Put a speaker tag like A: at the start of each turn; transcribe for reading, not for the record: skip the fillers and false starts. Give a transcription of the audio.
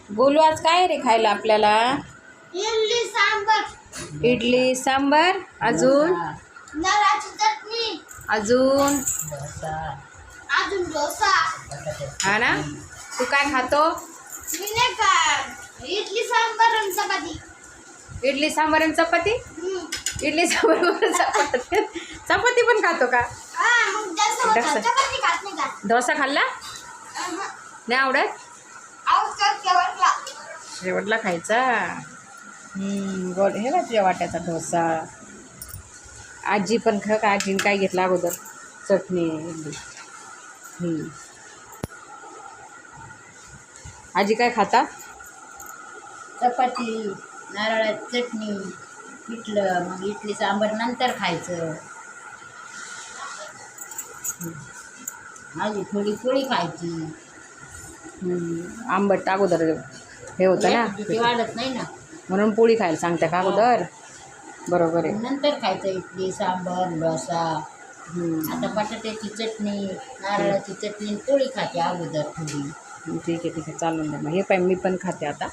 A: बोलू आज काय रे खायला आपल्याला?
B: इडली सांबर.
A: इडली सांबर. अजून
B: नारळाची चटणी.
A: अजून
B: अजून डोसा.
A: हा ना. तू काय खातो?
B: मी नाही खात. इडली सांबर आणि चपाती.
A: इडली सांबर आणि चपाती. इडली सांबर चपाती. चपाती पण खातो का?
B: हा, मग
A: डोसा.
B: चपाती खात नाही का?
A: डोसा खाल्ला नाही आवडत?
B: शेवटला.
A: शेवटला खायचा. बोल हे का तुझ्या वाट्याचा डोसा. आजी पण खा का? आजीने काय घेतलं अगोदर? चटणी इडली. आजी काय खाता?
C: चपाती, नारळाची चटणी, पिठलं, मग इडली सांबर नंतर खायचं. आधी थोडी पोळी खायची.
A: आंबट अगोदर हे होतं ना,
C: ते वाढत नाही ना,
A: म्हणून पोळी खायला सांगते का अगोदर? बरोबर आहे.
C: नंतर खायचं इडली सांबर डोसा. आता बटाट्याची चटणी, नारळाची चटणी, पोळी खाते अगोदर थोडी.
A: ठीक आहे चालून द्या. मग हे पण मी पण खाते आता.